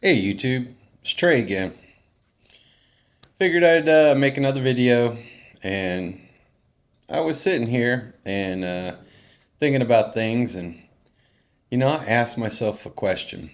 Hey YouTube, it's Trey again. Figured I'd make another video, and I was sitting here and thinking about things, and I asked myself a question: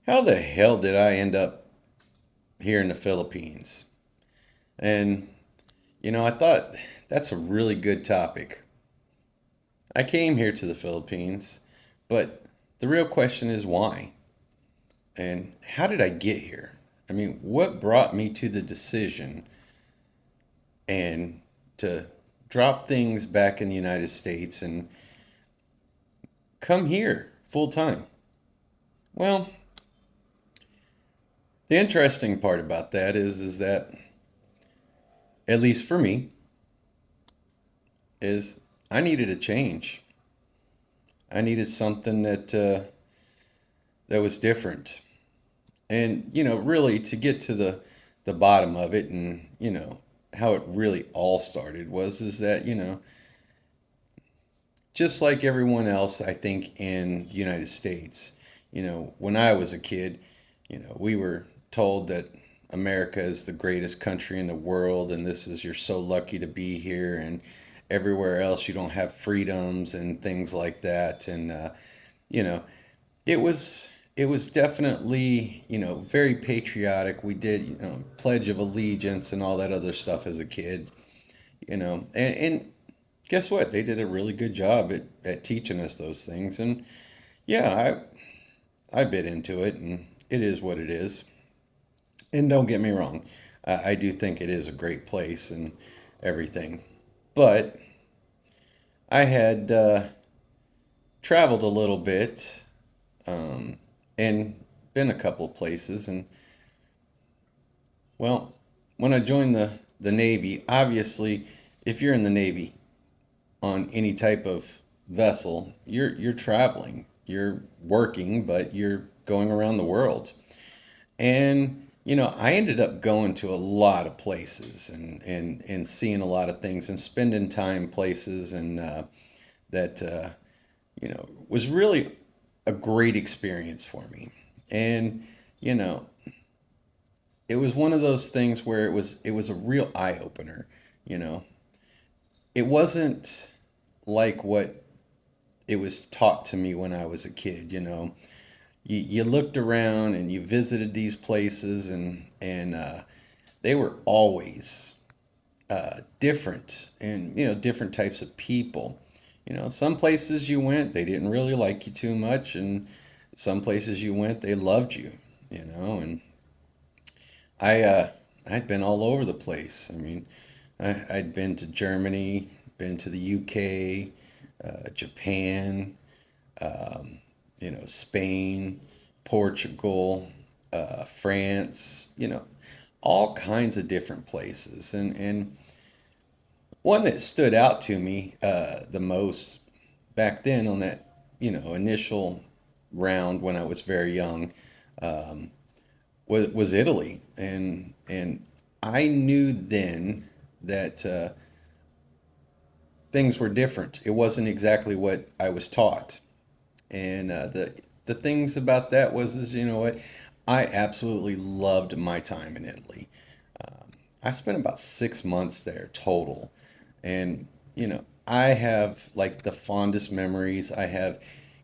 how the hell did I end up here in the Philippines? And I thought that's a really good topic. I came here to the Philippines, but the real question is why? And how did I get here? I mean, what brought me to the decision and to drop things back in the United States and come here full time? Well, the interesting part about that is that, at least for me, is I needed a change. I needed something that was different, and really to get to the bottom of it, and how it really all started was is that just like everyone else, I think, in the United States, when I was a kid, we were told that America is the greatest country in the world, and this is, you're so lucky to be here, and everywhere else you don't have freedoms and things like that. And, you know, it was definitely, very patriotic. We did, Pledge of Allegiance and all that other stuff as a kid, and guess what? They did a really good job at teaching us those things. And yeah, I bit into it, and it is what it is. And don't get me wrong, I do think it is a great place and everything. But I had traveled a little bit, and been a couple of places. And well, when I joined the Navy, obviously, if you're in the Navy on any type of vessel, you're traveling, you're working, but you're going around the world. And I ended up going to a lot of places, and seeing a lot of things and spending time places, and that was really a great experience for me. And you know, it was one of those things where it was a real eye opener. You know, it wasn't like what it was taught to me when I was a kid. You looked around and you visited these places, and they were always different, and different types of people. Some places you went, they didn't really like you too much, and some places you went, they loved you. And I I'd been all over the place. I mean, I'd been to Germany, been to the UK, Japan, Spain, Portugal, France, all kinds of different places. And one that stood out to me the most back then on that, initial round when I was very young, was Italy. And I knew then that things were different. It wasn't exactly what I was taught. And the things about that was is what, I absolutely loved my time in Italy. I spent about 6 months there total, and I have like the fondest memories. I have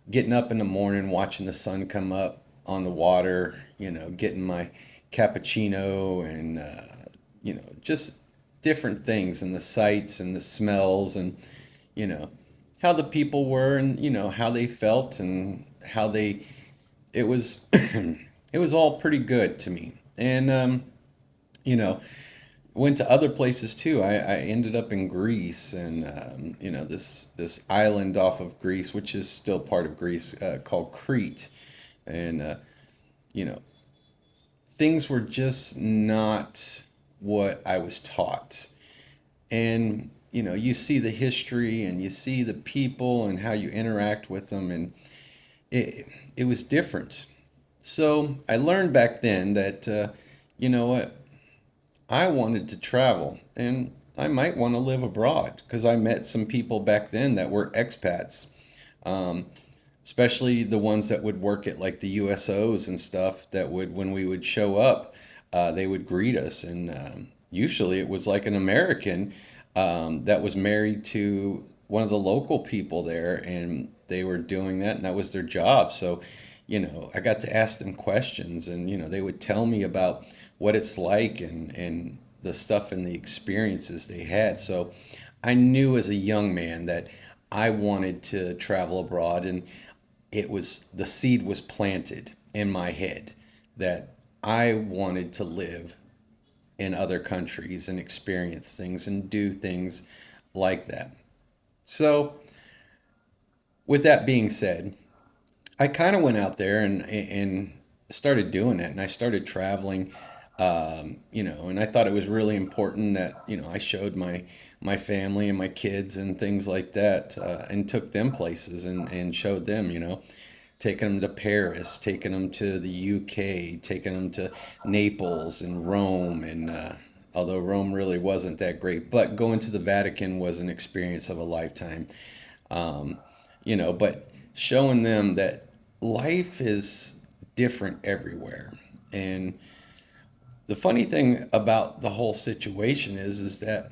getting up in the morning, watching the sun come up on the water. Getting my cappuccino, and just different things, and the sights and the smells, and you know how the people were, and how they felt, and how they it was it was all pretty good to me. And you know went to other places too. I ended up in Greece, and this island off of Greece, which is still part of Greece, called Crete. And you know things were just not what I was taught. And you see the history, and you see the people and how you interact with them, and it was different. So I learned back then that you know what, I wanted to travel, and I might want to live abroad, because I met some people back then that were expats. especially the ones that would work at like the USOs and stuff that would, when we would show up, they would greet us. And usually it was like an American that was married to one of the local people there, and they were doing that, and that was their job. So, I got to ask them questions, and, they would tell me about what it's like, and the stuff and the experiences they had. So I knew as a young man that I wanted to travel abroad, and the seed was planted in my head that I wanted to live in other countries and experience things and do things like that. So, with that being said, I kind of went out there and started doing it, and I started traveling, and I thought it was really important that I showed my family and my kids and things like that, and took them places and showed them, taking them to Paris, taking them to the UK, taking them to Naples and Rome, and although Rome really wasn't that great, but going to the Vatican was an experience of a lifetime. Um, but showing them that life is different everywhere. And the funny thing about the whole situation is that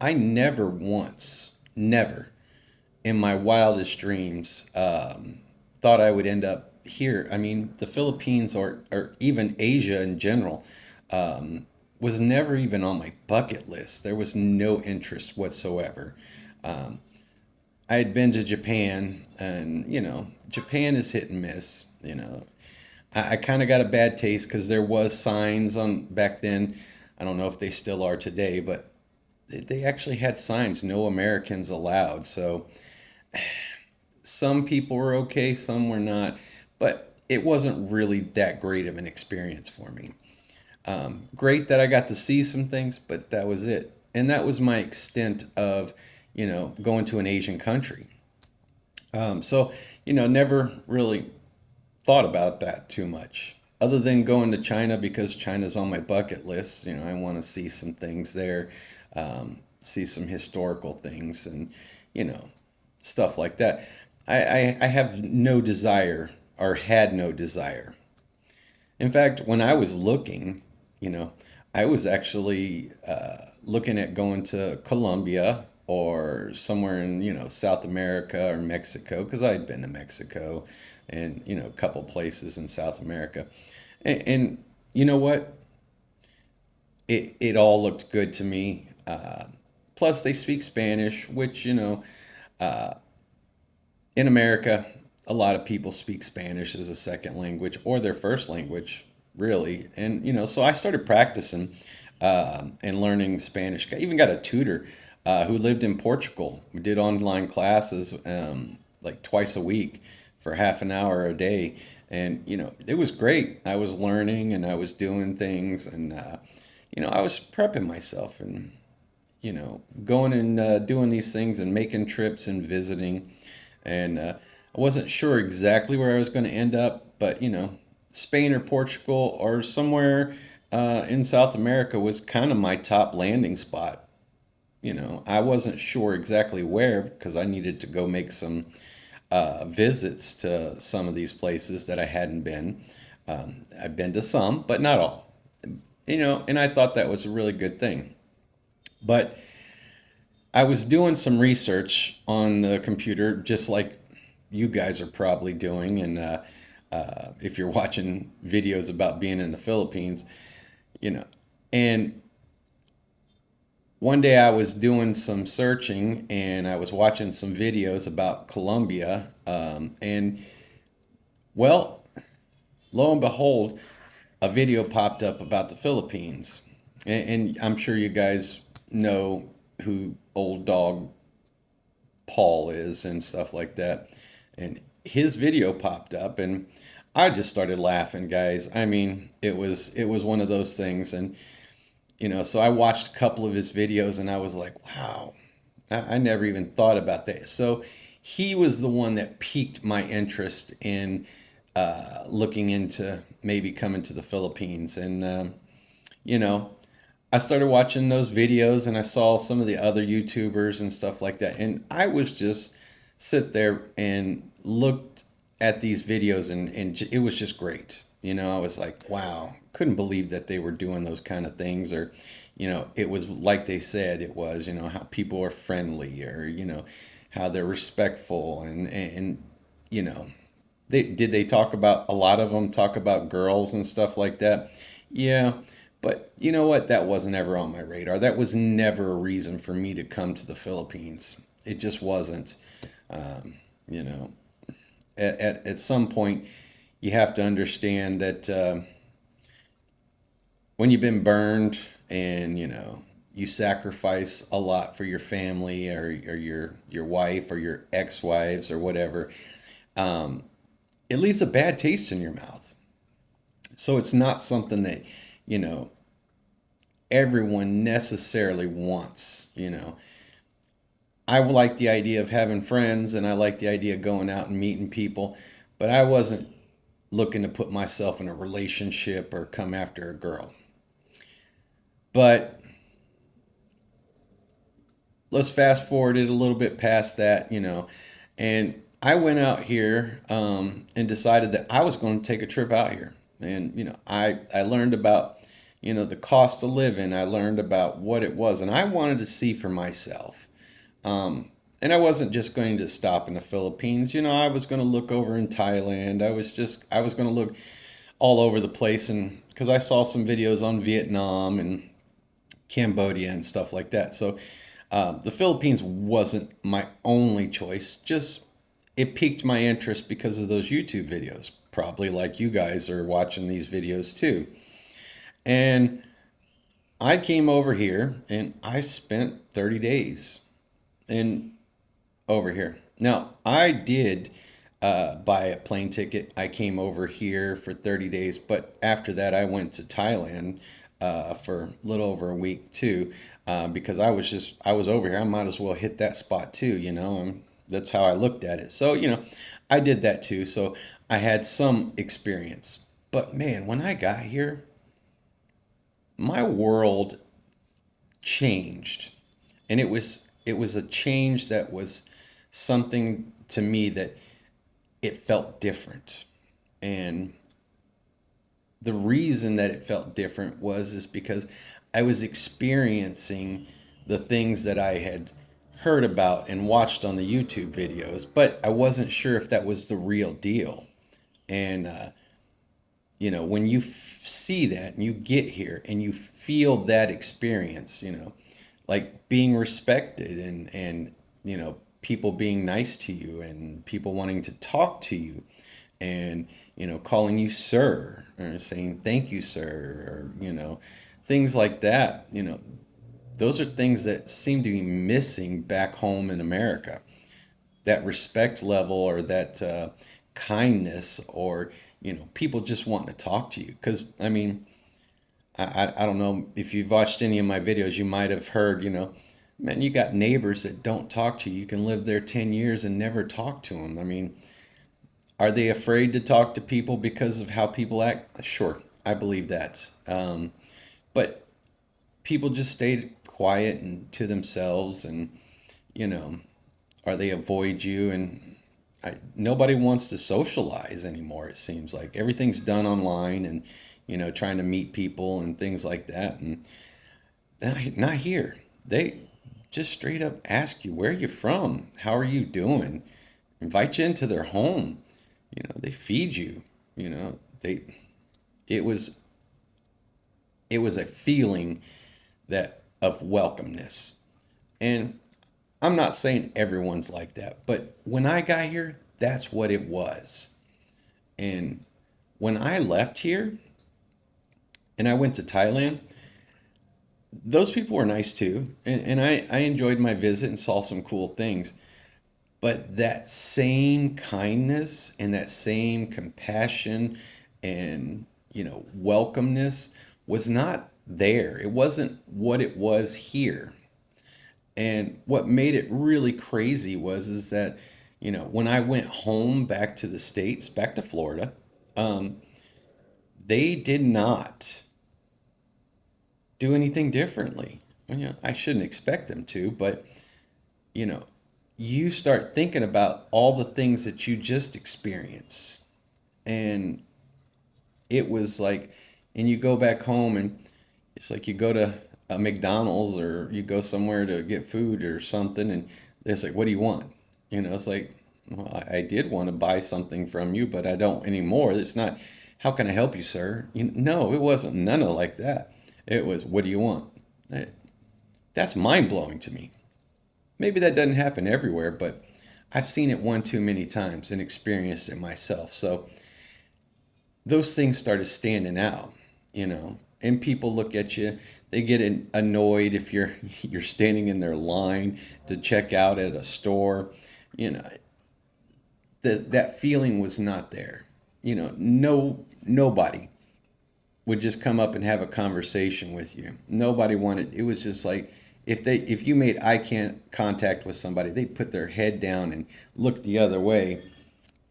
I never once, never in my wildest dreams, thought I would end up here. I mean, the Philippines, or even Asia in general, was never even on my bucket list. There was no interest whatsoever. Um, I had been to Japan, and Japan is hit and miss. I kind of got a bad taste because there was signs on back then. I don't know if they still are today, but they actually had signs, no Americans allowed. So some people were okay, some were not, but it wasn't really that great of an experience for me. Great that I got to see some things, but that was it. And that was my extent of, going to an Asian country. So, never really thought about that too much. Other than going to China because China's on my bucket list. I want to see some things there, see some historical things, and, you know, stuff like that. I have no desire, or had no desire. In fact, when I was looking, you know, I was actually looking at going to Colombia or somewhere in, South America or Mexico, because I had been to Mexico and, a couple places in South America. And you know what? It all looked good to me. Plus, they speak Spanish, which, in America, a lot of people speak Spanish as a second language or their first language, really. And, so I started practicing and learning Spanish. I even got a tutor who lived in Portugal. We did online classes like twice a week for half an hour a day. And, it was great. I was learning and I was doing things, and, I was prepping myself and, going and doing these things and making trips and visiting. And I wasn't sure exactly where I was going to end up, but Spain or Portugal or somewhere in South America was kind of my top landing spot. I wasn't sure exactly where because I needed to go make some visits to some of these places that I hadn't been. I've been to some, but not all. And I thought that was a really good thing. But I was doing some research on the computer, just like you guys are probably doing. And if you're watching videos about being in the Philippines, you know. And one day I was doing some searching and I was watching some videos about Colombia. And well, lo and behold, a video popped up about the Philippines. And I'm sure you guys know who Old Dog Paul is and stuff like that. And his video popped up and I just started laughing, guys. I mean, it was one of those things. And so I watched a couple of his videos and I was like, wow, I never even thought about that. So he was the one that piqued my interest in looking into maybe coming to the Philippines. And you know, I started watching those videos and I saw some of the other YouTubers and stuff like that. And I was just sit there and looked at these videos, and it was just great. I was like, wow, couldn't believe that they were doing those kind of things. Or, it was like they said it was, how people are friendly, or, how they're respectful, and you know, they talk about, a lot of them talk about girls and stuff like that. Yeah, but you know what? That wasn't ever on my radar. That was never a reason for me to come to the Philippines. It just wasn't. Um, you know, at some point, you have to understand that when you've been burned, and you sacrifice a lot for your family, or your wife, or your ex-wives, or whatever, it leaves a bad taste in your mouth. So it's not something that, you know, everyone necessarily wants. I like the idea of having friends, and I like the idea of going out and meeting people, but I wasn't looking to put myself in a relationship or come after a girl. But let's fast forward it a little bit past that, and I went out here, and decided that I was going to take a trip out here. And, I learned about, the cost of living. I learned about what it was, and I wanted to see for myself. And I wasn't just going to stop in the Philippines. I was going to look over in Thailand. I was going to look all over the place, and because I saw some videos on Vietnam and Cambodia and stuff like that. So the Philippines wasn't my only choice. Just it piqued my interest because of those YouTube videos. Probably like you guys are watching these videos too. And I came over here and I spent 30 days in over here. Now, I did buy a plane ticket. I came over here for 30 days, but after that, I went to Thailand for a little over a week too, because I was over here. I might as well hit that spot too, and that's how I looked at it. So, I did that too. So I had some experience. But man, when I got here, my world changed. And it was a change that was something to me that it felt different. And the reason that it felt different was is because I was experiencing the things that I had heard about and watched on the YouTube videos, but I wasn't sure if that was the real deal. And when you see that and you get here and you feel that experience, like being respected, and people being nice to you, and people wanting to talk to you, and calling you sir, or saying thank you sir, or things like that. Those are things that seem to be missing back home in America. That respect level, or that kindness, or people just wanting to talk to you. Because I mean, I don't know if you've watched any of my videos, you might have heard, man, you got neighbors that don't talk to you. You can live there 10 years and never talk to them. I mean, are they afraid to talk to people because of how people act? Sure, I believe that. But people just stay quiet and to themselves, and, you know, or they avoid you. And nobody wants to socialize anymore, it seems like. Everything's done online, and, trying to meet people and things like that. And not here. They just straight up ask you, where are you from? How are you doing? Invite you into their home. They feed you. They it was it was a feeling that of welcomeness. And I'm not saying everyone's like that, but when I got here, that's what it was. And when I left here and I went to Thailand, those people were nice too. And I enjoyed my visit and saw some cool things. But that same kindness and that same compassion and, welcomeness was not there. It wasn't what it was here. And what made it really crazy was is that, when I went home back to the States, back to Florida, um, they did not do anything differently. I shouldn't expect them to, but, you know, you start thinking about all the things that you just experienced. And it was like, and you go back home and it's like you go to a McDonald's or you go somewhere to get food or something, and it's like, what do you want? It's like, well, I did want to buy something from you, but I don't anymore. It's not, how can I help you, sir? No, it wasn't none of like that. It was, what do you want? Eh, That's mind blowing to me. Maybe that doesn't happen everywhere, but I've seen it one too many times and experienced it myself. So those things started standing out, and people look at you, they get annoyed if you're standing in their line to check out at a store. You know, that feeling was not there. No, nobody would just come up and have a conversation with you. Nobody wanted, it was just like, if you made contact with somebody, they put their head down and look the other way.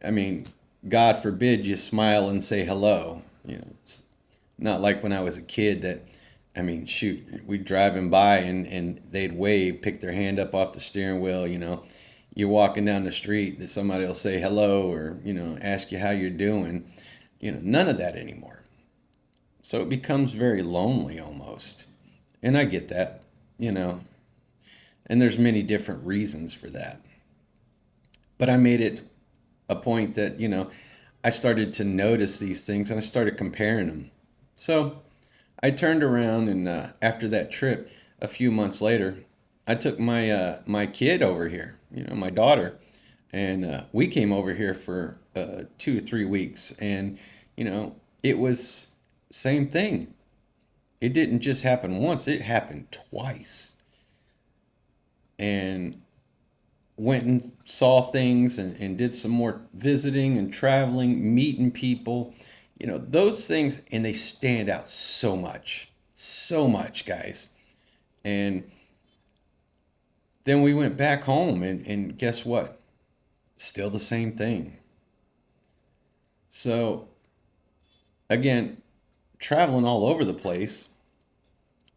I mean, God forbid you smile and say hello. It's not like when I was a kid that, I mean, shoot, we'd driving by and they'd wave, pick their hand up off the steering wheel. You're walking down the street, that somebody will say hello or, ask you how you're doing. None of that anymore. So it becomes very lonely almost. And I get that, you know, and there's many different reasons for that. But I made it a point that, I started to notice these things and I started comparing them. So I turned around and after that trip, a few months later, I took my kid over here, my daughter, and we came over here for 2 or 3 weeks, and it was same thing. It didn't just happen once; it happened twice, and went and saw things and did some more visiting and traveling, meeting people, those things, and they stand out so much, guys. And then we went back home, and guess what? Still the same thing. So, again, traveling all over the place,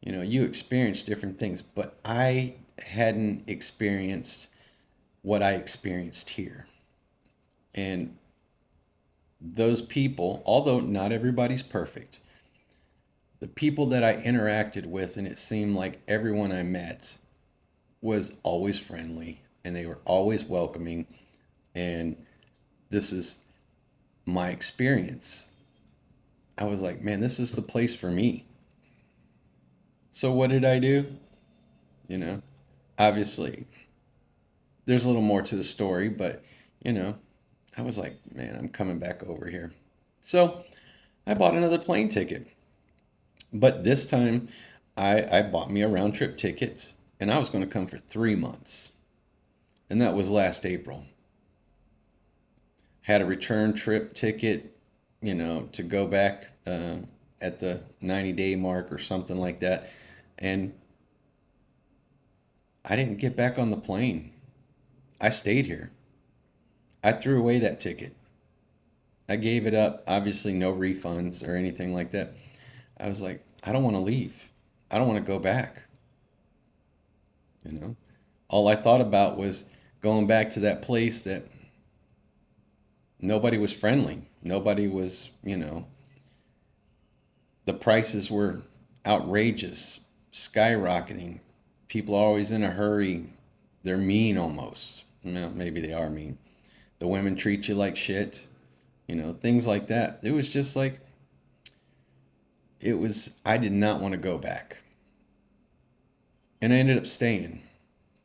you experience different things, but I hadn't experienced what I experienced here. And those people, although not everybody's perfect, the people that I interacted with, and it seemed like everyone I met was always friendly and they were always welcoming. And this is my experience. I was like, man, this is the place for me. So what did I do? You know, Obviously, there's a little more to the story, but you know, I was like, man, I'm coming back over here. So I bought another plane ticket. But this time, I bought me a round trip ticket, and I was going to come for 3 months. And that was last April. Had a return trip ticket, to go back at the 90-day mark or something like that. And I didn't get back on the plane. I stayed here. I threw away that ticket. I gave it up. Obviously, no refunds or anything like that. I was like, I don't want to leave. I don't want to go back. You know, all I thought about was going back to that place that nobody was friendly. Nobody was, the prices were outrageous, skyrocketing. People are always in a hurry. They're mean almost. Well, maybe they are mean. The women treat you like shit, things like that. It was just like, I did not want to go back. And I ended up staying.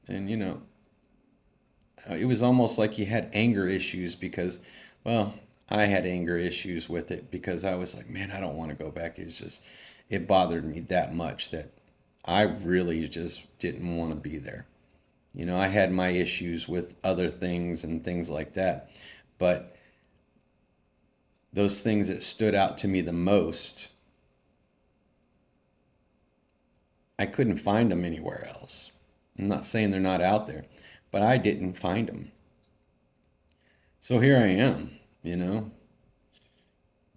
And, it was almost like you had anger issues because, well, I had anger issues with it because I was like, man, I don't want to go back. It bothered me that much that I really just didn't want to be there. I had my issues with other things and things like that. But those things that stood out to me the most, I couldn't find them anywhere else. I'm not saying they're not out there, but I didn't find them. So here I am,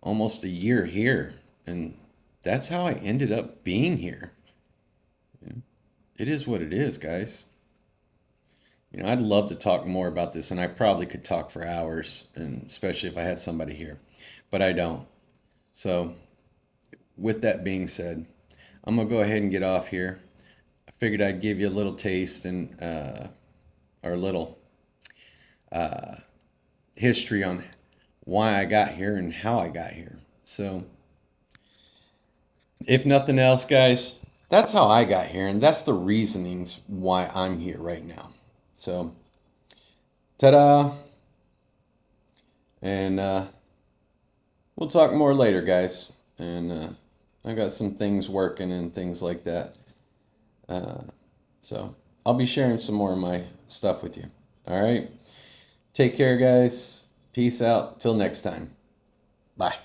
almost a year here. And that's how I ended up being here. It is what it is, guys. I'd love to talk more about this, and I probably could talk for hours, and especially if I had somebody here, but I don't. So, with that being said, I'm gonna go ahead and get off here. I figured I'd give you a little taste and or a little history on why I got here and how I got here. So, if nothing else, guys, that's how I got here, and that's the reasonings why I'm here right now. So, ta-da! And we'll talk more later, guys. And I got some things working and things like that. Uh, so I'll be sharing some more of my stuff with you. All right. Take care, guys. Peace out. Till next time. Bye.